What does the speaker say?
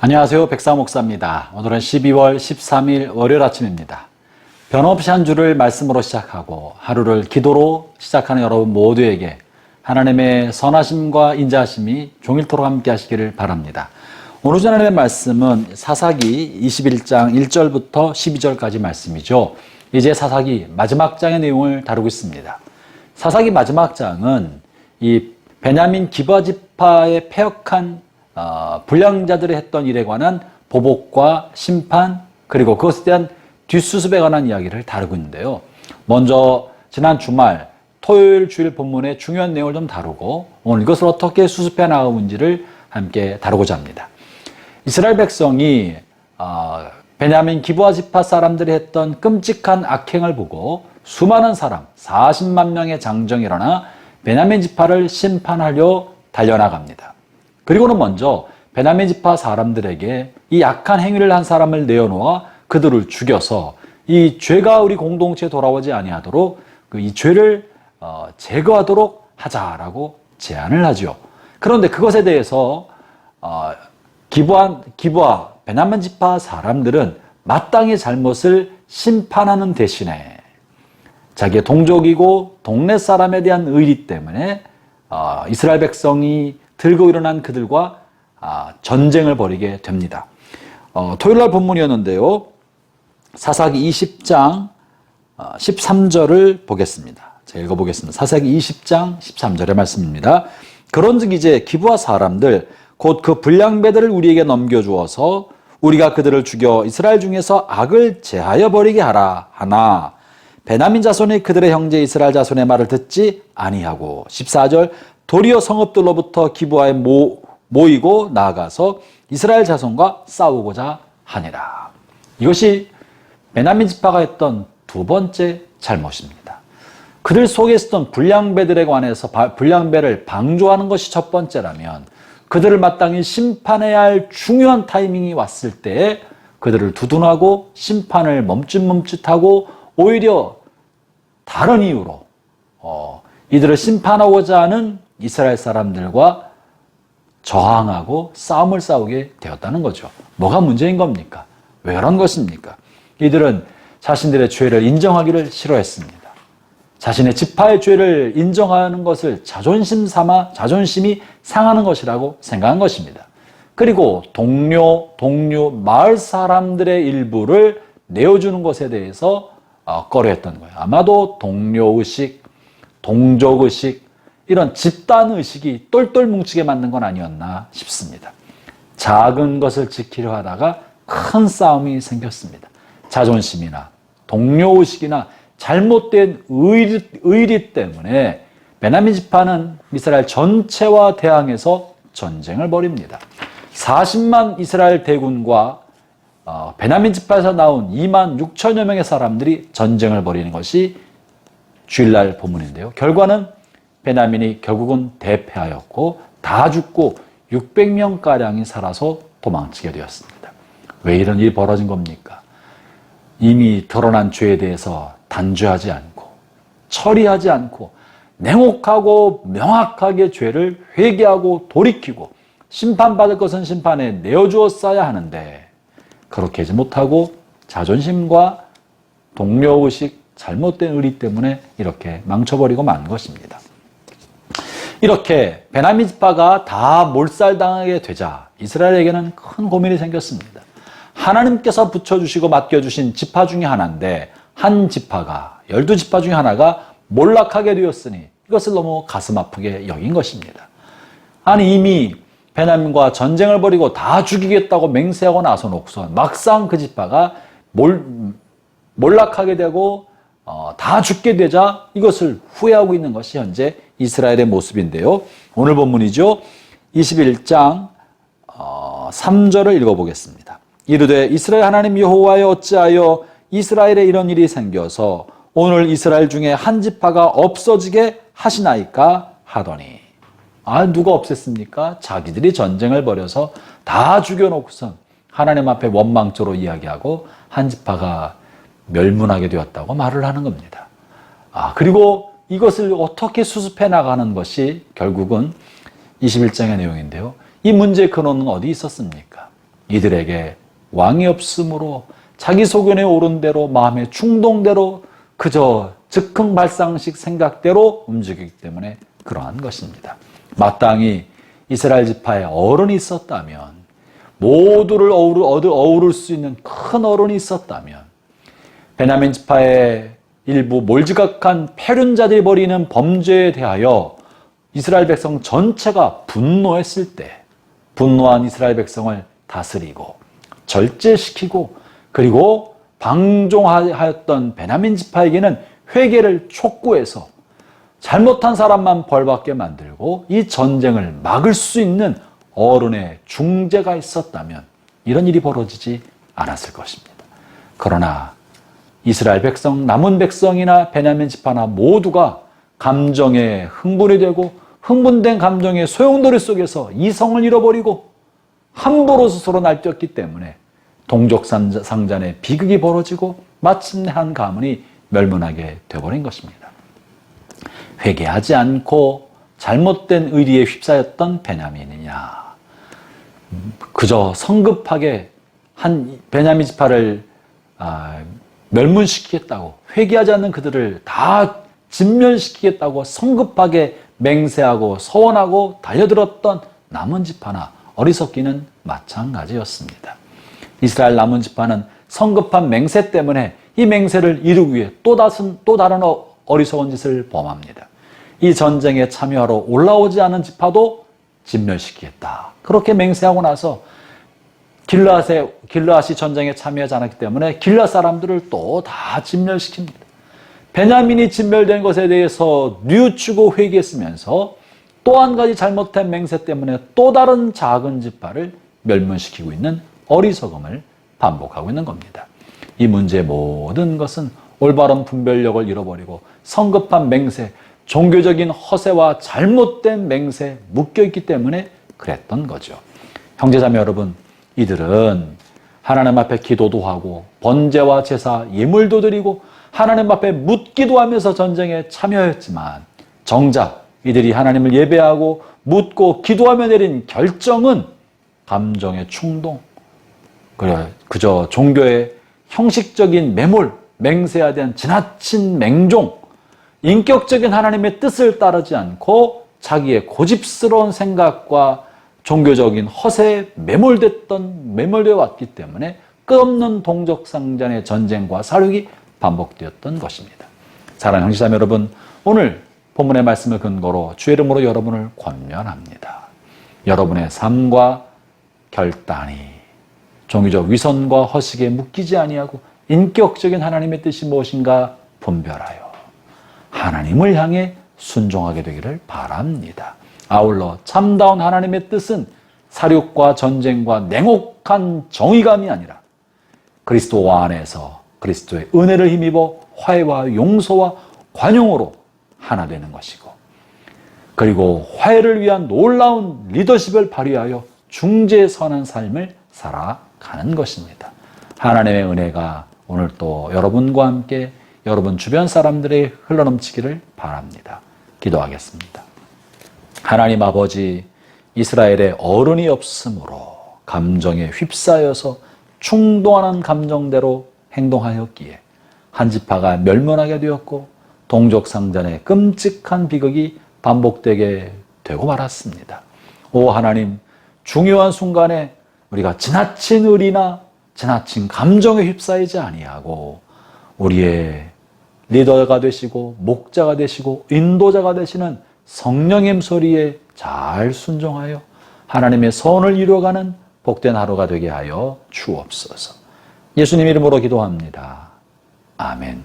안녕하세요. 백사 목사입니다. 오늘은 12월 13일 월요일 아침입니다. 변함없이 한 주를 말씀으로 시작하고 하루를 기도로 시작하는 여러분 모두에게 하나님의 선하심과 인자하심이 종일토록 함께 하시기를 바랍니다. 오늘 하나님의 말씀은 사사기 21장 1절부터 12절까지 말씀이죠. 이제 사사기 마지막 장의 내용을 다루고 있습니다. 사사기 마지막 장은 이 베냐민 기브아 지파의 패역한 불량자들이 했던 일에 관한 보복과 심판, 그리고 그것에 대한 뒷수습에 관한 이야기를 다루고 있는데요. 먼저 지난 주말 토요일 주일 본문의 중요한 내용을 좀 다루고 오늘 이것을 어떻게 수습해 나가는지를 함께 다루고자 합니다. 이스라엘 백성이 베냐민 기브아 지파 사람들이 했던 끔찍한 악행을 보고 수많은 사람 40만 명의 장정이 일어나 베냐민 지파를 심판하려 달려나갑니다. 그리고는 먼저 베냐민 지파 사람들에게 이 악한 행위를 한 사람을 내어놓아 그들을 죽여서 이 죄가 우리 공동체에 돌아오지 아니하도록 이 죄를 제거하도록 하자라고 제안을 하죠. 그런데 그것에 대해서 기브아 베냐민 지파 사람들은 마땅히 잘못을 심판하는 대신에 자기의 동족이고 동네 사람에 대한 의리 때문에 이스라엘 백성이 들고 일어난 그들과 전쟁을 벌이게 됩니다. 토요일날 본문이었는데요. 사사기 20장 13절을 보겠습니다. 제가 읽어보겠습니다. 사사기 20장 13절의 말씀입니다. 그런즉 이제 기브아 사람들 곧 그 불량배들을 우리에게 넘겨주어서 우리가 그들을 죽여 이스라엘 중에서 악을 제하여 버리게 하라 하나 베냐민 자손이 그들의 형제 이스라엘 자손의 말을 듣지 아니하고 14절 도리어 성읍들로부터 기브아에 모이고 나아가서 이스라엘 자손과 싸우고자 하니라. 이것이 베냐민 지파가 했던 두 번째 잘못입니다. 그들 속에 있었던 불량배들에 관해서 불량배를 방조하는 것이 첫 번째라면 그들을 마땅히 심판해야 할 중요한 타이밍이 왔을 때 그들을 두둔하고 심판을 멈칫멈칫하고 오히려 다른 이유로 이들을 심판하고자 하는 이스라엘 사람들과 저항하고 싸움을 싸우게 되었다는 거죠. 뭐가 문제인 겁니까? 왜 그런 것입니까? 이들은 자신들의 죄를 인정하기를 싫어했습니다. 자신의 지파의 죄를 인정하는 것을 자존심 삼아 자존심이 상하는 것이라고 생각한 것입니다. 그리고 동료, 마을 사람들의 일부를 내어주는 것에 대해서 꺼려했던 거예요. 아마도 동료의식, 동족의식, 이런 집단의식이 똘똘 뭉치게 만든 건 아니었나 싶습니다. 작은 것을 지키려 하다가 큰 싸움이 생겼습니다. 자존심이나 동료의식이나 잘못된 의리 때문에 베냐민 지파는 이스라엘 전체와 대항해서 전쟁을 벌입니다. 40만 이스라엘 대군과 베냐민 지파에서 나온 2만 6천여 명의 사람들이 전쟁을 벌이는 것이 주일날 본문인데요. 결과는 베냐민이 결국은 대패하였고 다 죽고 600명가량이 살아서 도망치게 되었습니다. 왜 이런 일이 벌어진 겁니까? 이미 드러난 죄에 대해서 단죄하지 않고 처리하지 않고 냉혹하고 명확하게 죄를 회개하고 돌이키고 심판받을 것은 심판에 내어주었어야 하는데 그렇게 하지 못하고 자존심과 동료의식, 잘못된 의리 때문에 이렇게 망쳐버리고 만 것입니다. 이렇게 베냐민 지파가 다 몰살당하게 되자 이스라엘에게는 큰 고민이 생겼습니다. 하나님께서 붙여주시고 맡겨주신 지파 중에 하나인데 한 지파가 12지파 중에 하나가 몰락하게 되었으니 이것을 너무 가슴 아프게 여긴 것입니다. 아니 이미 베냐민과 전쟁을 벌이고 다 죽이겠다고 맹세하고 나서놓고서 막상 그 지파가 몰락하게 되고 다 죽게 되자 이것을 후회하고 있는 것이 현재 이스라엘의 모습인데요. 오늘 본문이죠. 21장 3절을 읽어보겠습니다. 이르되 이스라엘 하나님 여호와여 어찌하여 이스라엘에 이런 일이 생겨서 오늘 이스라엘 중에 한 지파가 없어지게 하시나이까 하더니 누가 없앴습니까? 자기들이 전쟁을 벌여서 다 죽여놓고선 하나님 앞에 원망조로 이야기하고 한 지파가 멸문하게 되었다고 말을 하는 겁니다. 그리고 이것을 어떻게 수습해 나가는 것이 결국은 21장의 내용인데요. 이 문제의 근원은 어디 있었습니까? 이들에게 왕이 없으므로 자기 소견에 오른 대로 마음의 충동대로 그저 즉흥발상식 생각대로 움직이기 때문에 그러한 것입니다. 마땅히 이스라엘 지파에 어른이 있었다면, 모두를 어우를 수 있는 큰 어른이 있었다면, 베냐민 지파의 일부 몰지각한 패륜자들이 벌이는 범죄에 대하여 이스라엘 백성 전체가 분노했을 때 분노한 이스라엘 백성을 다스리고 절제시키고 그리고 방종하였던 베냐민 지파에게는 회개를 촉구해서 잘못한 사람만 벌받게 만들고 이 전쟁을 막을 수 있는 어른의 중재가 있었다면 이런 일이 벌어지지 않았을 것입니다. 그러나 이스라엘 백성, 남은 백성이나 베냐민 지파나 모두가 감정에 흥분이 되고 흥분된 감정의 소용돌이 속에서 이성을 잃어버리고 함부로 스스로 날뛰었기 때문에 동족상잔의 비극이 벌어지고 마침내 한 가문이 멸문하게 되어버린 것입니다. 회개하지 않고 잘못된 의리에 휩싸였던 베냐민이냐, 그저 성급하게 한 베냐민 지파를 멸문시키겠다고, 회개하지 않는 그들을 다 진멸시키겠다고 성급하게 맹세하고 서원하고 달려들었던 남은 지파나 어리석기는 마찬가지였습니다. 이스라엘 남은 지파는 성급한 맹세 때문에 이 맹세를 이루기 위해 또 다른 어리석은 짓을 범합니다. 이 전쟁에 참여하러 올라오지 않은 지파도 진멸시키겠다. 그렇게 맹세하고 나서 길르앗이 전쟁에 참여하지 않았기 때문에 길르앗 사람들을 또 다 진멸시킵니다. 베냐민이 진멸된 것에 대해서 뉘우치고 회개했으면서 또 한 가지 잘못된 맹세 때문에 또 다른 작은 지파를 멸문시키고 있는 어리석음을 반복하고 있는 겁니다. 이 문제의 모든 것은 올바른 분별력을 잃어버리고 성급한 맹세, 종교적인 허세와 잘못된 맹세에 묶여있기 때문에 그랬던 거죠. 형제자매 여러분, 이들은 하나님 앞에 기도도 하고 번제와 제사, 예물도 드리고 하나님 앞에 묻기도 하면서 전쟁에 참여했지만 정작 이들이 하나님을 예배하고 묻고 기도하며 내린 결정은 감정의 충동, 그저 종교의 형식적인 매몰, 맹세에 대한 지나친 맹종, 인격적인 하나님의 뜻을 따르지 않고 자기의 고집스러운 생각과 종교적인 허세에 매몰되어 왔기 때문에 끝없는 동족상잔의 전쟁과 살육이 반복되었던 것입니다. 사랑하는 형제자매 여러분, 오늘 본문의 말씀을 근거로 주의 이름으로 여러분을 권면합니다. 여러분의 삶과 결단이 종교적 위선과 허식에 묶이지 아니하고 인격적인 하나님의 뜻이 무엇인가 분별하여 하나님을 향해 순종하게 되기를 바랍니다. 아울러 참다운 하나님의 뜻은 사륙과 전쟁과 냉혹한 정의감이 아니라 그리스도 안에서 그리스도의 은혜를 힘입어 화해와 용서와 관용으로 하나 되는 것이고, 그리고 화해를 위한 놀라운 리더십을 발휘하여 중재선한 삶을 살아가는 것입니다. 하나님의 은혜가 오늘 또 여러분과 함께 여러분 주변 사람들의 흘러넘치기를 바랍니다. 기도하겠습니다. 하나님 아버지, 이스라엘의 어른이 없으므로 감정에 휩싸여서 충동하는 감정대로 행동하였기에 한 지파가 멸문하게 되었고 동족상잔의 끔찍한 비극이 반복되게 되고 말았습니다. 오 하나님, 중요한 순간에 우리가 지나친 의리나 지나친 감정에 휩싸이지 아니하고 우리의 리더가 되시고 목자가 되시고 인도자가 되시는 성령의 소리에 잘 순종하여 하나님의 선을 이루어가는 복된 하루가 되게 하여 주옵소서. 예수님 이름으로 기도합니다. 아멘.